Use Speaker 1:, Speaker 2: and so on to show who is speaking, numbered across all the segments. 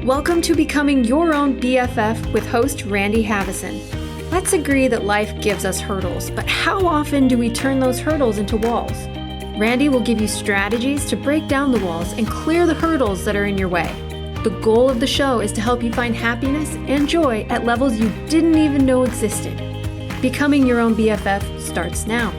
Speaker 1: Welcome to Becoming Your Own BFF with host Randy Haveson. Let's agree that life gives us hurdles, but how often do we turn those hurdles into walls? Randy will give you strategies to break down the walls and clear the hurdles that are in your way. The goal of the show is to help you find happiness and joy at levels you didn't even know existed. Becoming Your Own BFF starts now.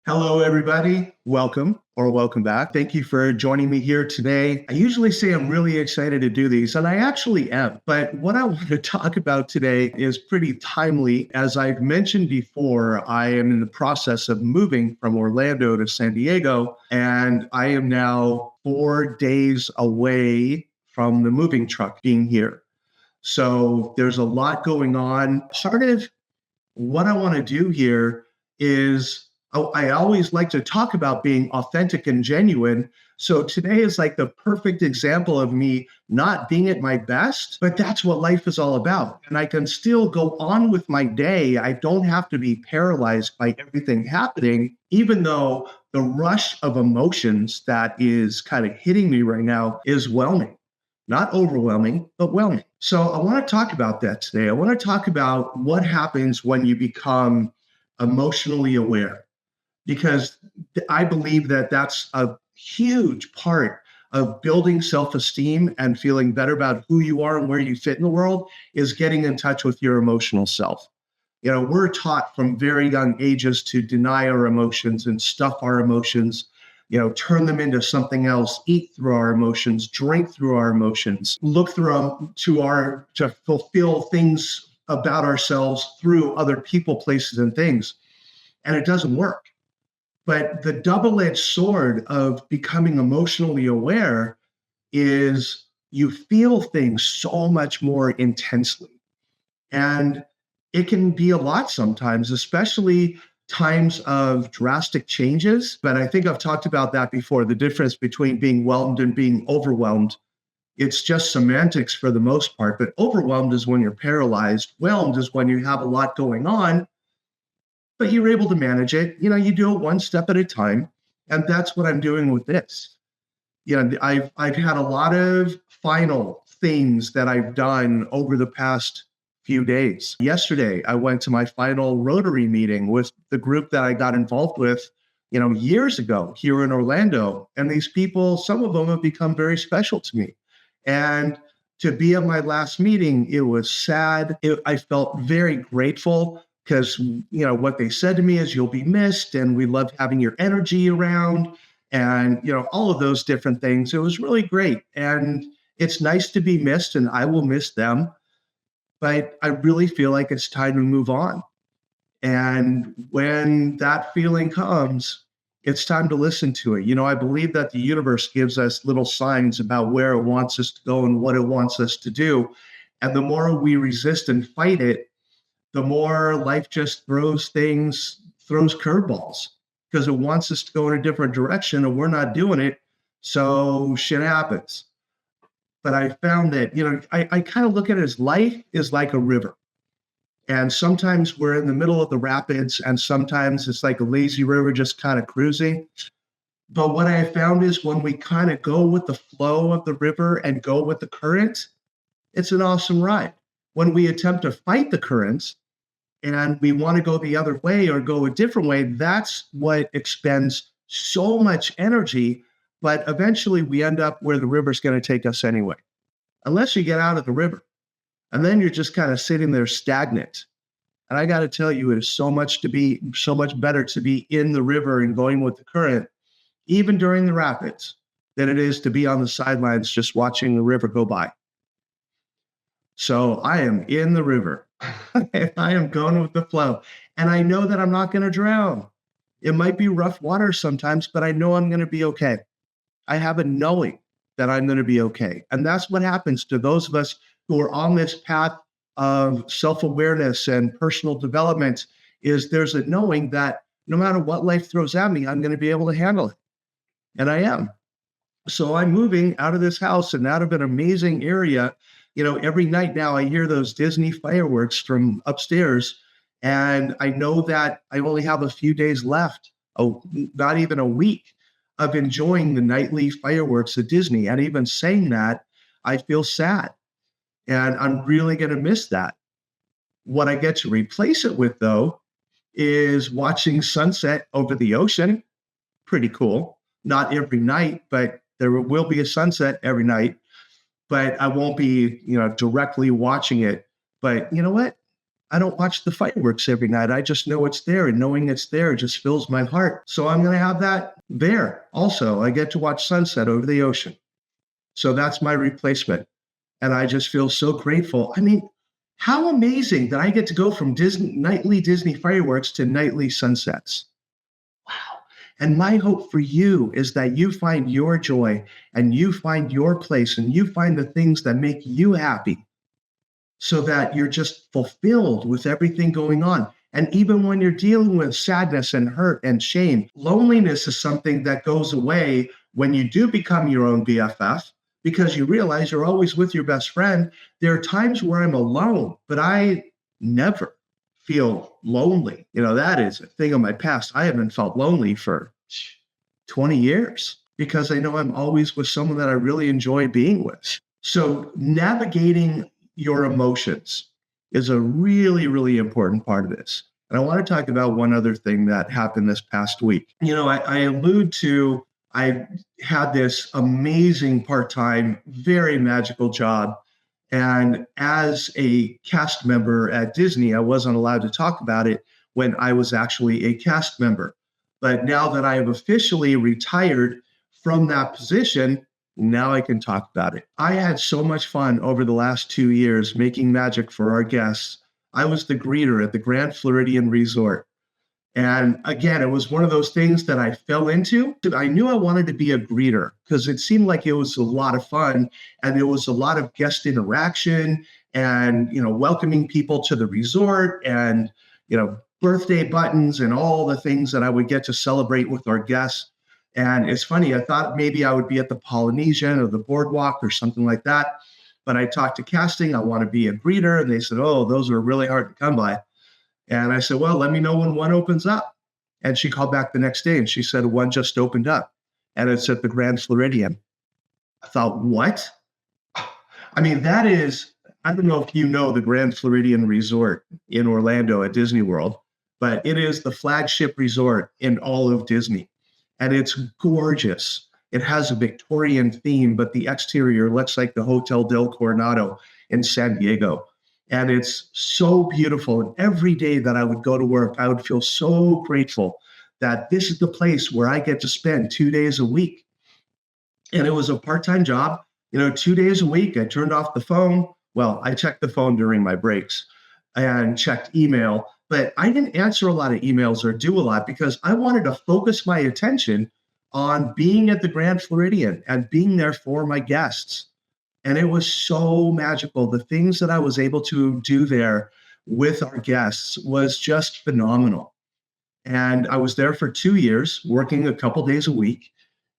Speaker 2: Hello, everybody. Welcome or welcome back. Thank you for joining me here today. I usually say I'm really excited to do these, and I actually am. But what I want to talk about today is pretty timely. As I've mentioned before, I am in the process of moving from Orlando to San Diego, and I am now 4 days away from the moving truck being here. So there's a lot going on. Part of what I want to do here is I always like to talk about being authentic and genuine. So today is like the perfect example of me not being at my best, but that's what life is all about. And I can still go on with my day. I don't have to be paralyzed by everything happening, even though the rush of emotions that is kind of hitting me right now is whelming. Not overwhelming, but whelming. So I want to talk about that today. I want to talk about what happens when you become emotionally aware. Because I believe that that's a huge part of building self-esteem and feeling better about who you are and where you fit in the world is getting in touch with your emotional self. You know, we're taught from very young ages to deny our emotions and stuff our emotions, turn them into something else, eat through our emotions, drink through our emotions, look through them to fulfill things about ourselves through other people, places, and things. And it doesn't work. But the double-edged sword of becoming emotionally aware is you feel things so much more intensely. And it can be a lot sometimes, especially times of drastic changes. But I think I've talked about that before, the difference between being whelmed and being overwhelmed. It's just semantics for the most part, but overwhelmed is when you're paralyzed. Whelmed is when you have a lot going on, but you're able to manage it. You do it one step at a time. And that's what I'm doing with this. I've had a lot of final things that I've done over the past few days. Yesterday, I went to my final Rotary meeting with the group that I got involved with, years ago here in Orlando. And these people, some of them have become very special to me. And to be at my last meeting, it was sad. I felt very grateful. Because, what they said to me is you'll be missed and we love having your energy around and, all of those different things. It was really great. And it's nice to be missed and I will miss them. But I really feel like it's time to move on. And when that feeling comes, it's time to listen to it. I believe that the universe gives us little signs about where it wants us to go and what it wants us to do. And the more we resist and fight it, the more life just throws curveballs because it wants us to go in a different direction and we're not doing it. So shit happens. But I found that, I kind of look at it as life is like a river. And sometimes we're in the middle of the rapids and sometimes it's like a lazy river just kind of cruising. But what I found is when we kind of go with the flow of the river and go with the current, it's an awesome ride. When we attempt to fight the currents and we want to go the other way or go a different way, that's what expends so much energy. But eventually we end up where the river's going to take us anyway, unless you get out of the river. And then you're just kind of sitting there stagnant. And I got to tell you, it is so much better to be in the river and going with the current, even during the rapids, than it is to be on the sidelines just watching the river go by. So I am in the river. I am going with the flow. And I know that I'm not going to drown. It might be rough water sometimes, but I know I'm going to be okay. I have a knowing that I'm going to be okay. And that's what happens to those of us who are on this path of self-awareness and personal development is there's a knowing that no matter what life throws at me, I'm going to be able to handle it. And I am. So I'm moving out of this house and out of an amazing area. Every night now I hear those Disney fireworks from upstairs, and I know that I only have a few days left, not even a week of enjoying the nightly fireworks at Disney. And even saying that, I feel sad. And I'm really going to miss that. What I get to replace it with, though, is watching sunset over the ocean. Pretty cool. Not every night, but there will be a sunset every night. But I won't be, directly watching it. But you know what? I don't watch the fireworks every night. I just know it's there, and knowing it's there just fills my heart. So I'm going to have that there. Also, I get to watch sunset over the ocean. So that's my replacement. And I just feel so grateful. I mean, how amazing that I get to go from nightly Disney fireworks to nightly sunsets. Wow. And my hope for you is that you find your joy and you find your place and you find the things that make you happy so that you're just fulfilled with everything going on. And even when you're dealing with sadness and hurt and shame, loneliness is something that goes away when you do become your own BFF, because you realize you're always with your best friend. There are times where I'm alone, but I never feel lonely. That is a thing of my past. I haven't felt lonely for 20 years because I know I'm always with someone that I really enjoy being with. So navigating your emotions is a really, really important part of this. And I want to talk about one other thing that happened this past week. I allude to, I had this amazing part-time, very magical job. And as a cast member at Disney, I wasn't allowed to talk about it when I was actually a cast member. But now that I have officially retired from that position, now I can talk about it. I had so much fun over the last 2 years making magic for our guests. I was the greeter at the Grand Floridian Resort. And again, it was one of those things that I fell into. I knew I wanted to be a greeter because it seemed like it was a lot of fun and there was a lot of guest interaction and, welcoming people to the resort and, birthday buttons and all the things that I would get to celebrate with our guests. And it's funny, I thought maybe I would be at the Polynesian or the Boardwalk or something like that. But I talked to casting, I want to be a greeter. And they said, oh, those are really hard to come by. And I said, well, let me know when one opens up. And she called back the next day and she said, one just opened up and it's at the Grand Floridian. I thought, what? I mean, that is, I don't know if you know the Grand Floridian Resort in Orlando at Disney World, but it is the flagship resort in all of Disney. And it's gorgeous. It has a Victorian theme, but the exterior looks like the Hotel del Coronado in San Diego. And it's so beautiful. And every day that I would go to work, I would feel so grateful that this is the place where I get to spend 2 days a week. And it was a part-time job, 2 days a week. I turned off the phone. Well, I checked the phone during my breaks and checked email, but I didn't answer a lot of emails or do a lot because I wanted to focus my attention on being at the Grand Floridian and being there for my guests. And it was so magical. The things that I was able to do there with our guests was just phenomenal. And I was there for 2 years, working a couple days a week.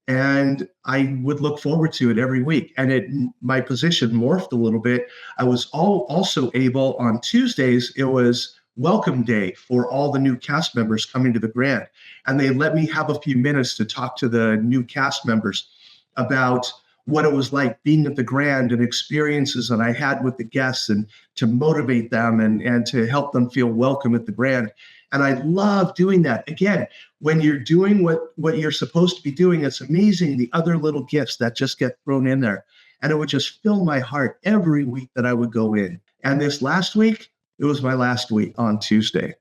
Speaker 2: And I would look forward to it every week. And my position morphed a little bit. I was also able on Tuesdays, it was welcome day for all the new cast members coming to the Grand. And they let me have a few minutes to talk to the new cast members about what it was like being at the Grand and experiences that I had with the guests and to motivate them and to help them feel welcome at the Grand. And I love doing that. Again, when you're doing what you're supposed to be doing, it's amazing the other little gifts that just get thrown in there. And it would just fill my heart every week that I would go in. And this last week, it was my last week on Tuesday.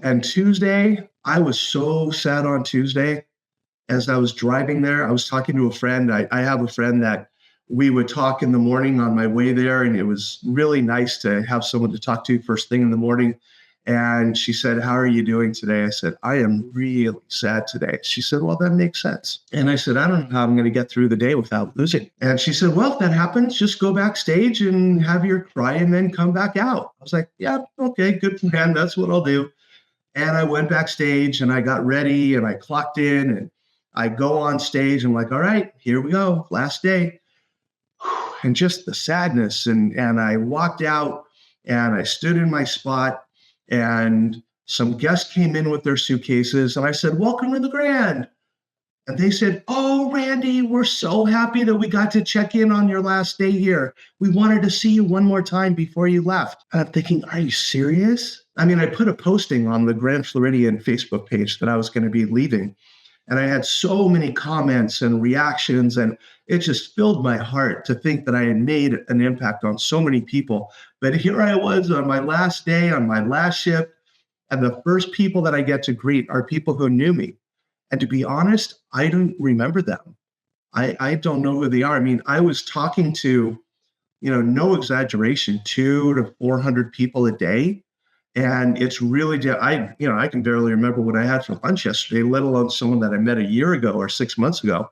Speaker 2: And Tuesday, I was so sad on Tuesday. As I was driving there, I was talking to a friend. I have a friend that we would talk in the morning on my way there. And it was really nice to have someone to talk to first thing in the morning. And she said, how are you doing today? I said, I am really sad today. She said, well, that makes sense. And I said, I don't know how I'm going to get through the day without losing. And she said, well, if that happens, just go backstage and have your cry and then come back out. I was like, yeah, okay, good for him. That's what I'll do. And I went backstage and I got ready and I clocked in and I go on stage. I'm like, all right, here we go. Last day. And just the sadness. And I walked out and I stood in my spot. And some guests came in with their suitcases and I said, welcome to the Grand. And they said, "Oh, Randy, we're so happy that we got to check in on your last day here. We wanted to see you one more time before you left." And I'm thinking, are you serious? I mean, I put a posting on the Grand Floridian Facebook page that I was going to be leaving. And I had so many comments and reactions, and it just filled my heart to think that I had made an impact on so many people. But here I was on my last day, on my last shift, and the first people that I get to greet are people who knew me. And to be honest, I don't remember them. I don't know who they are. I mean, I was talking to, no exaggeration, 200 to 400 people a day. And it's really, I can barely remember what I had for lunch yesterday, let alone someone that I met a year ago or 6 months ago.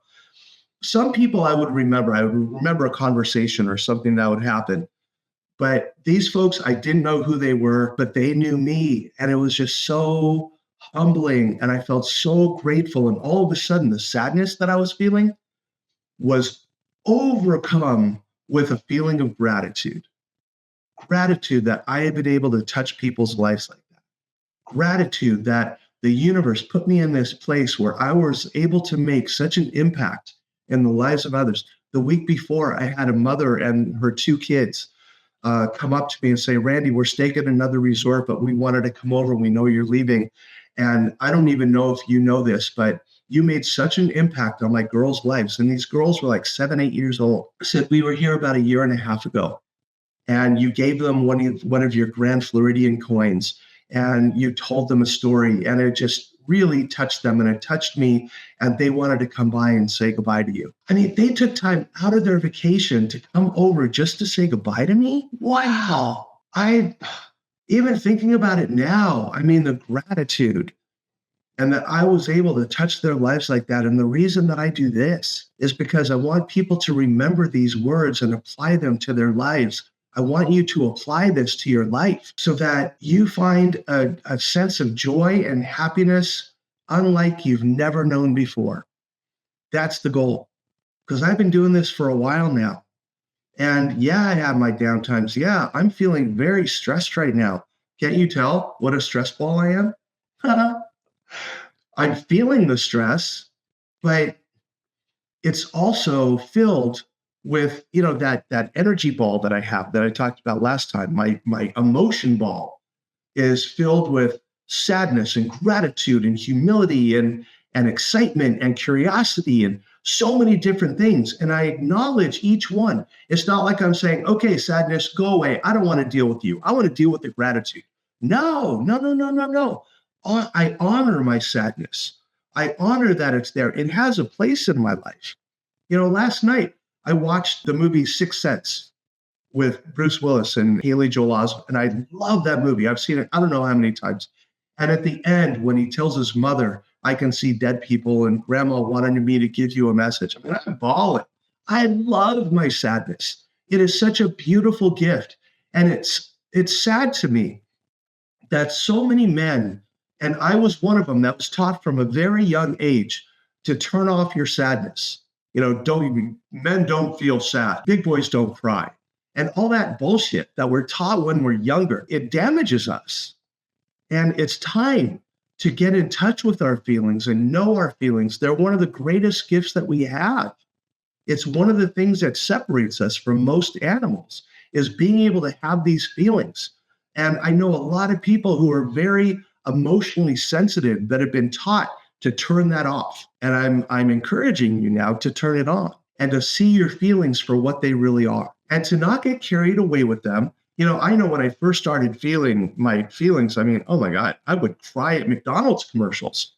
Speaker 2: Some people I would remember. I would remember a conversation or something that would happen. But these folks, I didn't know who they were, but they knew me. And it was just so humbling. And I felt so grateful. And all of a sudden, the sadness that I was feeling was overcome with a feeling of gratitude. Gratitude that I had been able to touch people's lives like that. Gratitude that the universe put me in this place where I was able to make such an impact in the lives of others. The week before, I had a mother and her 2 kids come up to me and say, "Randy, we're staying at another resort, but we wanted to come over. We know you're leaving. And I don't even know if you know this, but you made such an impact on my girls' lives." And these girls were like 7, 8 years old. I said, "We were here about a year and a half ago. And you gave them one of your Grand Floridian coins, and you told them a story, and it just really touched them, and it touched me, and they wanted to come by and say goodbye to you." I mean, they took time out of their vacation to come over just to say goodbye to me. Wow. Even thinking about it now, I mean, the gratitude and that I was able to touch their lives like that. And the reason that I do this is because I want people to remember these words and apply them to their lives. I want you to apply this to your life so that you find a sense of joy and happiness unlike you've never known before. That's the goal. Because I've been doing this for a while now. And yeah, I have my downtimes. Yeah, I'm feeling very stressed right now. Can't you tell what a stress ball I am? I'm feeling the stress, but it's also filled with, that energy ball that I have that I talked about last time. My emotion ball is filled with sadness and gratitude and humility and excitement and curiosity and so many different things. And I acknowledge each one. It's not like I'm saying, "Okay, sadness, go away. I don't want to deal with you. I want to deal with the gratitude." No, no, no, no, no, no. I honor my sadness. I honor that it's there. It has a place in my life. Last night I watched the movie Sixth Sense with Bruce Willis and Haley Joel Osment, and I love that movie. I've seen it I don't know how many times. And at the end, when he tells his mother, "I can see dead people, and Grandma wanted me to give you a message," I mean, I'm bawling. I love my sadness. It is such a beautiful gift, and it's sad to me that so many men, and I was one of them, that was taught from a very young age to turn off your sadness. Men don't feel sad. Big boys don't cry. And all that bullshit that we're taught when we're younger, it damages us. And it's time to get in touch with our feelings and know our feelings. They're one of the greatest gifts that we have. It's one of the things that separates us from most animals, is being able to have these feelings. And I know a lot of people who are very emotionally sensitive that have been taught to turn that off. And I'm encouraging you now to turn it on and to see your feelings for what they really are and to not get carried away with them. I know when I first started feeling my feelings, I mean, oh my God, I would cry at McDonald's commercials.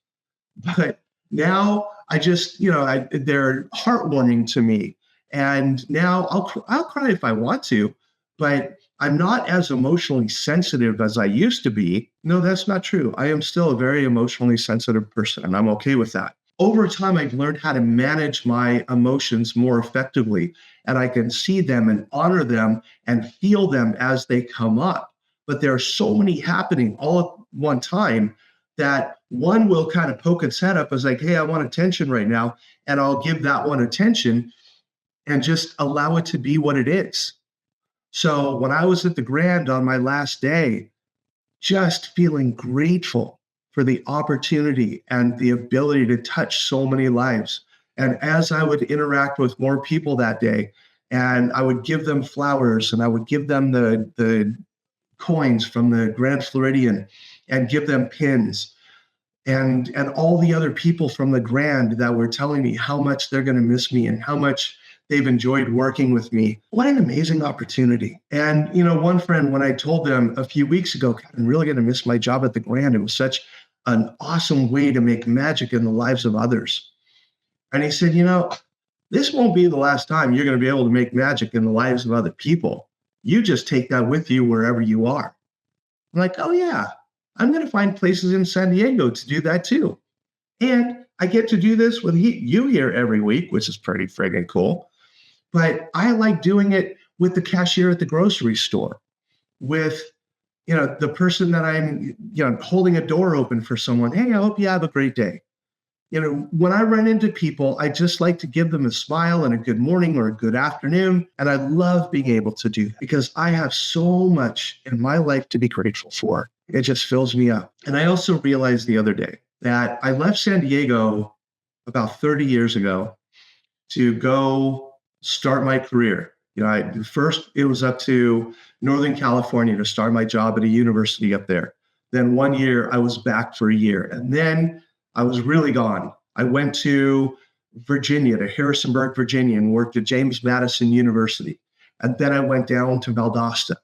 Speaker 2: But now I just, they're heartwarming to me. And now I'll cry if I want to, but I'm not as emotionally sensitive as I used to be. No, that's not true. I am still a very emotionally sensitive person, and I'm okay with that. Over time, I've learned how to manage my emotions more effectively, and I can see them and honor them and feel them as they come up. But there are so many happening all at one time that one will kind of poke its head up as like, "Hey, I want attention right now," and I'll give that one attention and just allow it to be what it is. So when I was at the Grand on my last day, just feeling grateful for the opportunity and the ability to touch so many lives. And as I would interact with more people that day, and I would give them flowers and I would give them the coins from the Grand Floridian and give them pins and all the other people from the Grand that were telling me how much they're going to miss me and how much they've enjoyed working with me. What an amazing opportunity. And, one friend, when I told them a few weeks ago, God, I'm really going to miss my job at the Grand. It was such an awesome way to make magic in the lives of others. And he said, this won't be the last time you're going to be able to make magic in the lives of other people. You just take that with you wherever you are. I'm like, oh yeah, I'm going to find places in San Diego to do that too. And I get to do this with you here every week, which is pretty friggin' cool. But I like doing it with the cashier at the grocery store, with, the person that I'm, holding a door open for someone. Hey, I hope you have a great day. When I run into people, I just like to give them a smile and a good morning or a good afternoon. And I love being able to do that because I have so much in my life to be grateful for. It just fills me up. And I also realized the other day that I left San Diego about 30 years ago to go start my career. First it was up to Northern California to start my job at a university up there. Then 1 year I was back for a year. And then I was really gone. I went to Virginia, to Harrisonburg, Virginia, and worked at James Madison University. And then I went down to Valdosta,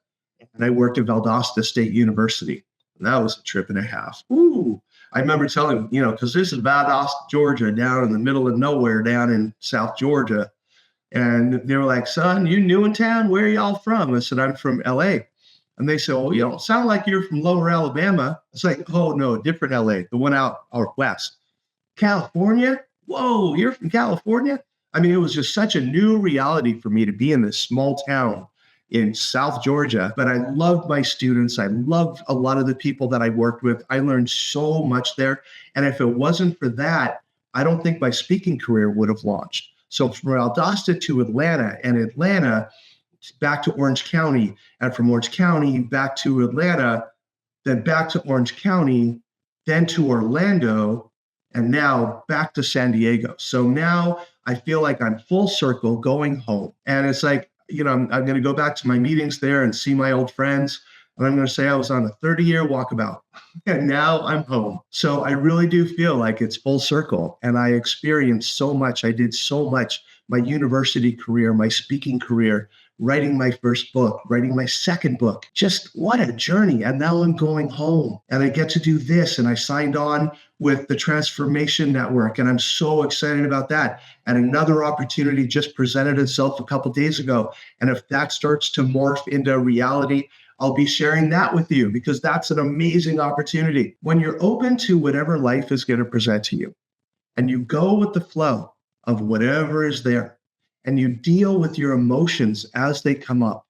Speaker 2: and I worked at Valdosta State University. And that was a trip and a half. Ooh, I remember telling, because this is Valdosta, Georgia, down in the middle of nowhere, down in South Georgia. And they were like, son, you new in town? Where are y'all from? I said, I'm from LA. And they said, oh, you don't sound like you're from Lower Alabama. It's like, oh, no, different LA, the one out west. California? Whoa, you're from California? I mean, it was just such a new reality for me to be in this small town in South Georgia. But I loved my students. I loved a lot of the people that I worked with. I learned so much there. And if it wasn't for that, I don't think my speaking career would have launched. So from Valdosta to Atlanta, and Atlanta back to Orange County, and from Orange County back to Atlanta, then back to Orange County, then to Orlando, and now back to San Diego. So now I feel like I'm full circle going home. And it's like, I'm going to go back to my meetings there and see my old friends. And I'm going to say I was on a 30-year walkabout, and now I'm home. So I really do feel like it's full circle. And I experienced so much. I did so much. My university career, my speaking career, writing my first book, writing my second book. Just what a journey. And now I'm going home and I get to do this. And I signed on with the Transformation Network. And I'm so excited about that. And another opportunity just presented itself a couple of days ago. And if that starts to morph into reality, I'll be sharing that with you because that's an amazing opportunity. When you're open to whatever life is going to present to you and you go with the flow of whatever is there, and you deal with your emotions as they come up.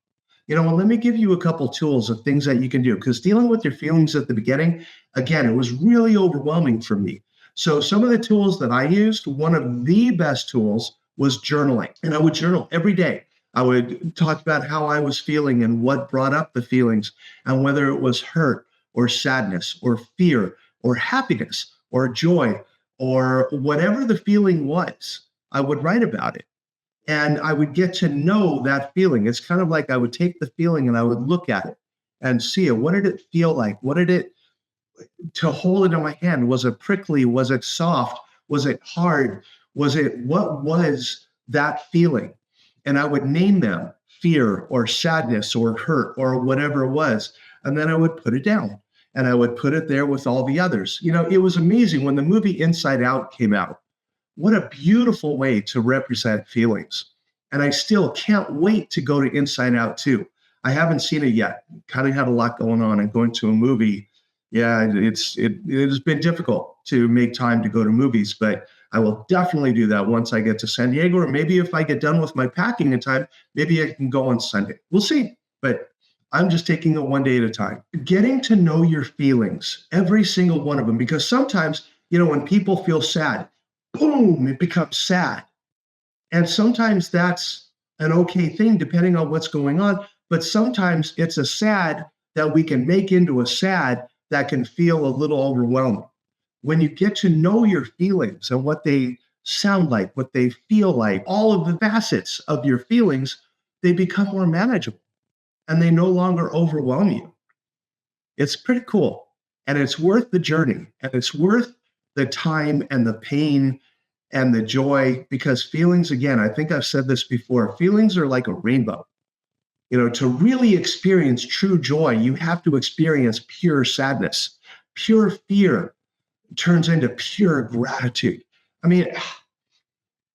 Speaker 2: Well, let me give you a couple tools of things that you can do, because dealing with your feelings at the beginning, again, it was really overwhelming for me. So some of the tools that I used, one of the best tools was journaling. And I would journal every day. I would talk about how I was feeling and what brought up the feelings, and whether it was hurt or sadness or fear or happiness or joy or whatever the feeling was, I would write about it. And I would get to know that feeling. It's kind of like I would take the feeling and I would look at it and see it. What did it feel like? What did it, to hold it in my hand? Was it prickly? Was it soft? Was it hard? What was that feeling? And I would name them: fear or sadness or hurt or whatever it was. And then I would put it down and I would put it there with all the others. It was amazing when the movie Inside Out came out. What a beautiful way to represent feelings. And I still can't wait to go to Inside Out 2. I haven't seen it yet. Kind of had a lot going on, and going to a movie, yeah, it has been difficult to make time to go to movies, but I will definitely do that once I get to San Diego, or maybe if I get done with my packing in time, maybe I can go on Sunday. We'll see. But I'm just taking it one day at a time. Getting to know your feelings, every single one of them, because sometimes, when people feel sad, boom, it becomes sad. And sometimes that's an okay thing depending on what's going on. But sometimes it's a sad that we can make into a sad that can feel a little overwhelming. When you get to know your feelings and what they sound like, what they feel like, all of the facets of your feelings, they become more manageable and they no longer overwhelm you. It's pretty cool. And it's worth the journey, and it's worth the time and the pain and the joy, because feelings, again, I think I've said this before, feelings are like a rainbow. To really experience true joy, you have to experience pure sadness. Pure fear turns into pure gratitude. I mean,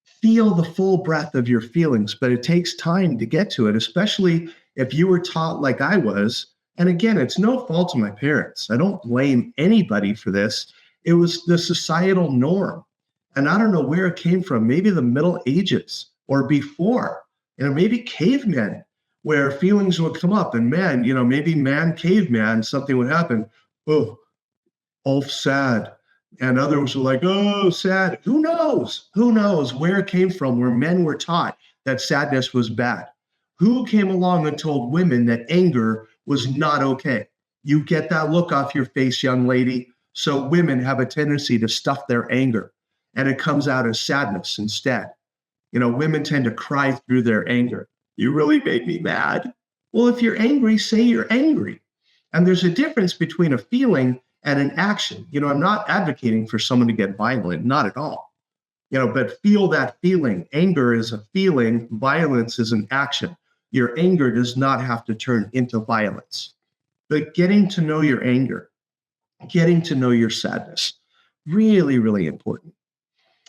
Speaker 2: feel the full breadth of your feelings, but it takes time to get to it, especially if you were taught like I was. And again, it's no fault of my parents. I don't blame anybody for this. It was the societal norm. And I don't know where it came from, maybe the Middle Ages or before, maybe cavemen, where feelings would come up and man, maybe caveman, something would happen. Oh, sad. And others were like, oh, sad. Who knows? Who knows where it came from, where men were taught that sadness was bad? Who came along and told women that anger was not okay? You get that look off your face, young lady. So women have a tendency to stuff their anger, and it comes out as sadness instead. Women tend to cry through their anger. You really made me mad. Well, if you're angry, say you're angry. And there's a difference between a feeling and an action. I'm not advocating for someone to get violent, not at all. But feel that feeling. Anger is a feeling, violence is an action. Your anger does not have to turn into violence. But getting to know your anger, getting to know your sadness, really, really important.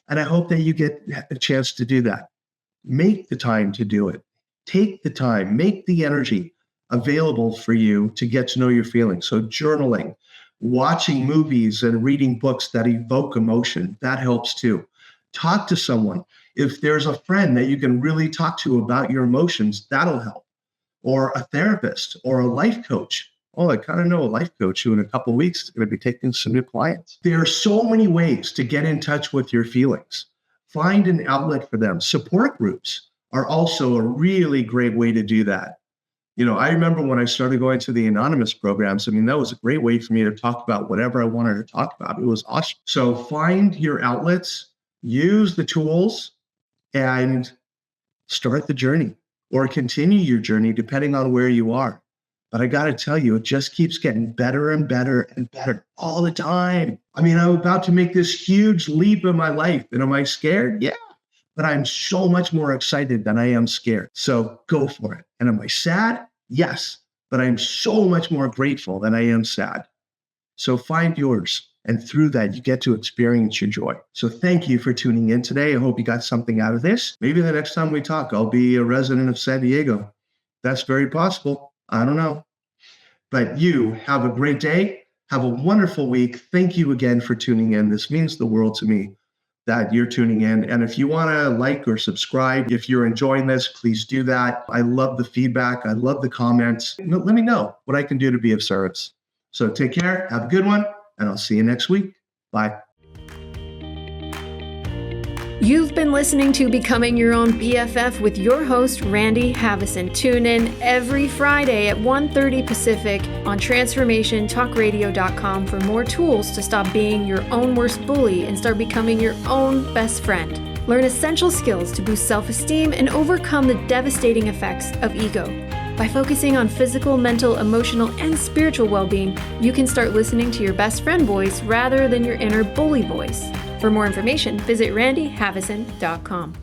Speaker 2: And I hope that you get a chance to do that. Make the time to do it. Take the time, make the energy available for you to get to know your feelings. So journaling, watching movies and reading books that evoke emotion, that helps too. Talk to someone. If there's a friend that you can really talk to about your emotions, that'll help. Or a therapist or a life coach. Oh, I kind of know a life coach who in a couple of weeks is going to be taking some new clients. There are so many ways to get in touch with your feelings. Find an outlet for them. Support groups are also a really great way to do that. I remember when I started going to the anonymous programs, that was a great way for me to talk about whatever I wanted to talk about. It was awesome. So find your outlets, use the tools, and start the journey or continue your journey depending on where you are. But I got to tell you, it just keeps getting better and better and better all the time. I'm about to make this huge leap in my life. And am I scared? Yeah. But I'm so much more excited than I am scared. So go for it. And am I sad? Yes. But I'm so much more grateful than I am sad. So find yours. And through that, you get to experience your joy. So thank you for tuning in today. I hope you got something out of this. Maybe the next time we talk, I'll be a resident of San Diego. That's very possible. I don't know. But you have a great day. Have a wonderful week. Thank you again for tuning in. This means the world to me that you're tuning in. And if you want to like or subscribe, if you're enjoying this, please do that. I love the feedback. I love the comments. Let me know what I can do to be of service. So take care. Have a good one. And I'll see you next week. Bye.
Speaker 1: You've been listening to Becoming Your Own BFF with your host, Randy Haveson. Tune in every Friday at 1:30 Pacific on transformationtalkradio.com for more tools to stop being your own worst bully and start becoming your own best friend. Learn essential skills to boost self-esteem and overcome the devastating effects of ego. By focusing on physical, mental, emotional, and spiritual well-being, you can start listening to your best friend voice rather than your inner bully voice. For more information, visit randyhaveson.com.